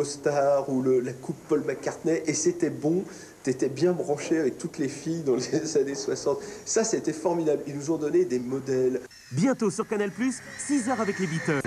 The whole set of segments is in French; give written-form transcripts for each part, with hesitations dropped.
Star ou la coupe Paul McCartney, et c'était bon, t'étais bien branché avec toutes les filles dans les années 60. Ça, c'était formidable. Ils nous ont donné des modèles. Bientôt sur Canal+, 6 heures avec les Beatles.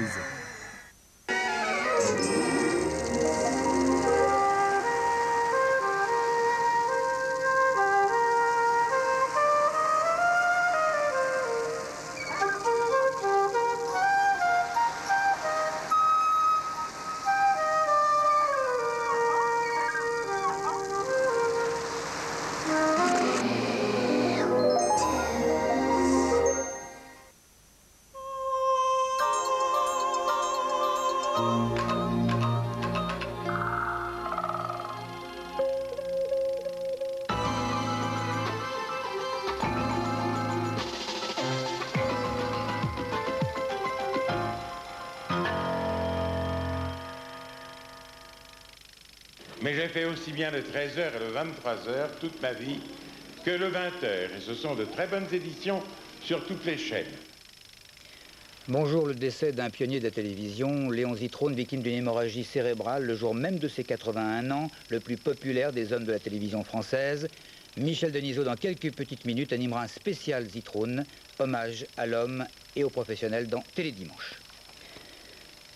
Mais j'ai fait aussi bien le 13h et le 23h toute ma vie que le 20h. Et ce sont de très bonnes éditions sur toutes les chaînes. Bonjour, le décès d'un pionnier de la télévision, Léon Zitrone, victime d'une hémorragie cérébrale, le jour même de ses 81 ans, le plus populaire des hommes de la télévision française. Michel Denisot, dans quelques petites minutes, animera un spécial Zitrone, hommage à l'homme et aux professionnels dans Télédimanche.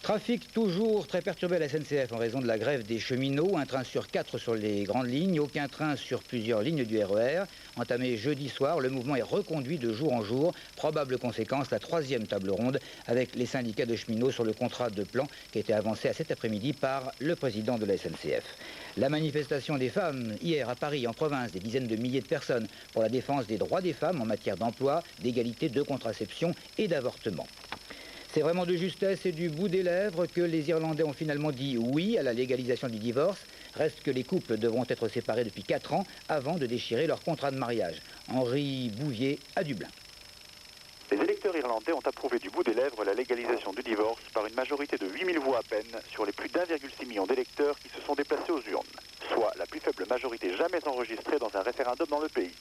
Trafic toujours très perturbé à la SNCF en raison de la grève des cheminots. Un train sur 4 sur les grandes lignes, aucun train sur plusieurs lignes du RER. Entamé jeudi soir, le mouvement est reconduit de jour en jour. Probable conséquence, la 3e table ronde avec les syndicats de cheminots sur le contrat de plan qui a été avancé à cet après-midi par le président de la SNCF. La manifestation des femmes hier à Paris, en province, des dizaines de milliers de personnes pour la défense des droits des femmes en matière d'emploi, d'égalité, de contraception et d'avortement. C'est vraiment de justesse et du bout des lèvres que les Irlandais ont finalement dit oui à la légalisation du divorce. Reste que les couples devront être séparés depuis 4 ans avant de déchirer leur contrat de mariage. Henri Bouvier à Dublin. Les électeurs irlandais ont approuvé du bout des lèvres la légalisation du divorce par une majorité de 8000 voix à peine sur les plus d'1,6 million d'électeurs qui se sont déplacés aux urnes, soit la plus faible majorité jamais enregistrée dans un référendum dans le pays.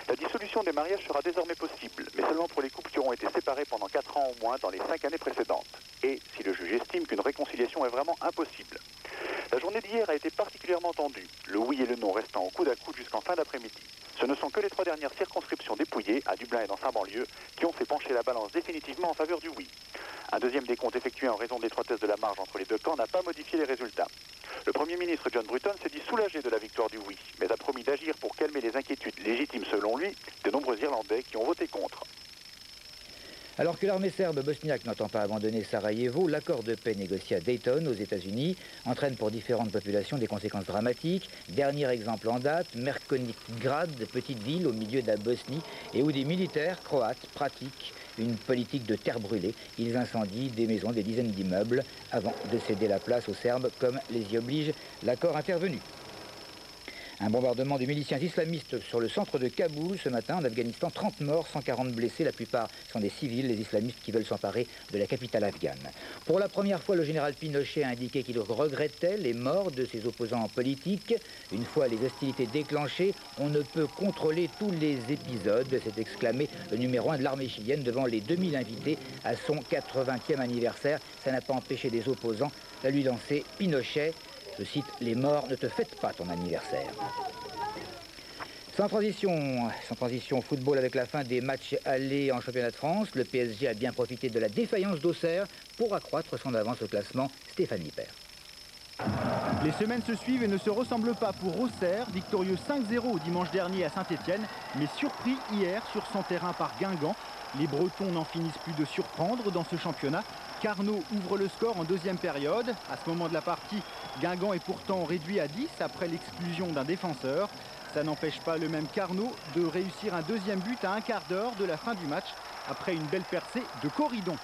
La dissolution des mariages sera désormais possible, mais seulement pour les couples qui auront été séparés pendant 4 ans au moins dans les 5 années précédentes, et si le juge estime qu'une réconciliation est vraiment impossible. La journée d'hier a été particulièrement tendue, le oui et le non restant au coude à coude jusqu'en fin d'après-midi. Ce ne sont que les 3 dernières circonscriptions dépouillées, à Dublin et dans sa banlieue, qui ont fait pencher la balance définitivement en faveur du oui. Un deuxième décompte effectué en raison de l'étroitesse de la marge entre les deux camps n'a pas modifié les résultats. Le Premier ministre John Bruton s'est dit soulagé de la victoire du oui, mais a promis d'agir pour calmer les inquiétudes légitimes selon lui de nombreux Irlandais qui ont voté contre. Alors que l'armée serbe bosniaque n'entend pas abandonner Sarajevo, l'accord de paix négocié à Dayton, aux États-Unis, entraîne pour différentes populations des conséquences dramatiques. Dernier exemple en date, Mrkonjić-Grad, petite ville au milieu de la Bosnie, et où des militaires croates pratiquent une politique de terre brûlée. Ils incendient des maisons, des dizaines d'immeubles, avant de céder la place aux Serbes, comme les y oblige l'accord intervenu. Un bombardement de miliciens islamistes sur le centre de Kaboul ce matin en Afghanistan, 30 morts, 140 blessés, la plupart sont des civils, les islamistes qui veulent s'emparer de la capitale afghane. Pour la première fois, le général Pinochet a indiqué qu'il regrettait les morts de ses opposants politiques. Une fois les hostilités déclenchées, on ne peut contrôler tous les épisodes, s'est exclamé le numéro 1 de l'armée chilienne devant les 2000 invités à son 80e anniversaire. Ça n'a pas empêché des opposants de lui lancer Pinochet. Je cite, « Les morts, ne te fêtent pas ton anniversaire ». Sans transition football avec la fin des matchs allés en championnat de France, le PSG a bien profité de la défaillance d'Auxerre pour accroître son avance au classement. Stéphane Lippert. Les semaines se suivent et ne se ressemblent pas pour Auxerre, victorieux 5-0 dimanche dernier à Saint-Étienne, mais surpris hier sur son terrain par Guingamp. Les Bretons n'en finissent plus de surprendre dans ce championnat. Carnot ouvre le score en deuxième période. À ce moment de la partie, Guingamp est pourtant réduit à 10 après l'exclusion d'un défenseur. Ça n'empêche pas le même Carnot de réussir un deuxième but à un quart d'heure de la fin du match après une belle percée de Corridon.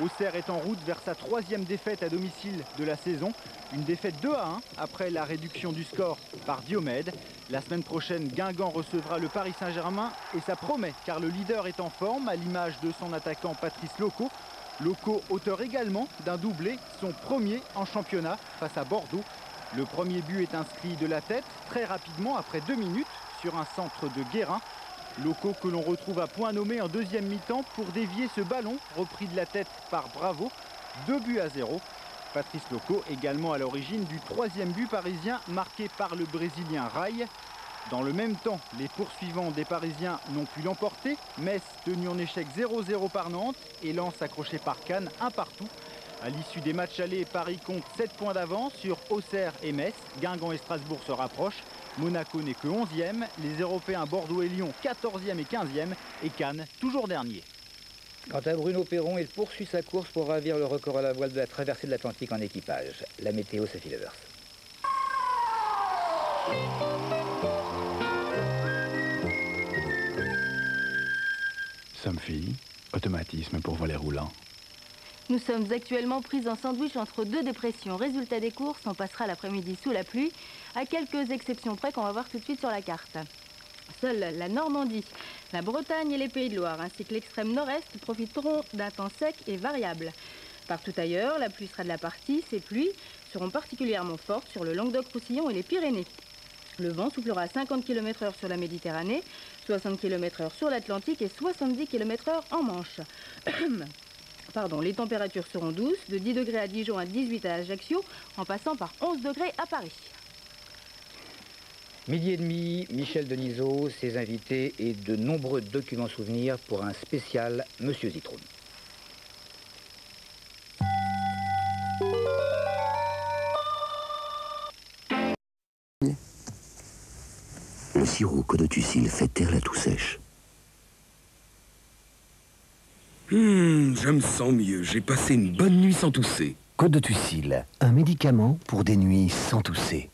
Auxerre est en route vers sa 3e défaite à domicile de la saison. Une défaite 2-1 après la réduction du score par Diomède. La semaine prochaine, Guingamp recevra le Paris Saint-Germain et ça promet car le leader est en forme à l'image de son attaquant Patrice Loco. Loco, auteur également d'un doublé, son premier en championnat face à Bordeaux. Le premier but est inscrit de la tête très rapidement après 2 minutes sur un centre de Guérin. Loco que l'on retrouve à point nommé en deuxième mi-temps pour dévier ce ballon repris de la tête par Bravo. 2-0. Patrice Loco, également à l'origine du 3e but parisien marqué par le Brésilien Rai. Dans le même temps, les poursuivants des Parisiens n'ont pu l'emporter. Metz tenu en échec 0-0 par Nantes et Lens accroché par Cannes 1 partout. À l'issue des matchs allés, Paris compte 7 points d'avance sur Auxerre et Metz. Guingamp et Strasbourg se rapprochent. Monaco n'est que 11e. Les Européens Bordeaux et Lyon 14e et 15e. Et Cannes toujours dernier. Quant à Bruno Perron, il poursuit sa course pour ravir le record à la voile de la traversée de l'Atlantique en équipage. La météo, Sophie Levers. Somfy, automatisme pour volet roulant. Nous sommes actuellement pris en sandwich entre 2 dépressions. Résultat des courses, on passera l'après-midi sous la pluie, à quelques exceptions près qu'on va voir tout de suite sur la carte. Seule la Normandie, la Bretagne et les Pays de Loire, ainsi que l'extrême nord-est, profiteront d'un temps sec et variable. Partout ailleurs, la pluie sera de la partie. Ces pluies seront particulièrement fortes sur le Languedoc-Roussillon et les Pyrénées. Le vent soufflera à 50 km/h sur la Méditerranée, 60 km/h sur l'Atlantique et 70 km/h en Manche. Pardon, les températures seront douces, de 10 degrés à Dijon à 18 à Ajaccio, en passant par 11 degrés à Paris. Midi et demi, Michel Denisot, ses invités et de nombreux documents souvenirs pour un spécial Monsieur Zitroun. Le sirop Codotucil fait taire la toux sèche. Je me sens mieux. J'ai passé une bonne nuit sans tousser. Codotucil, un médicament pour des nuits sans tousser.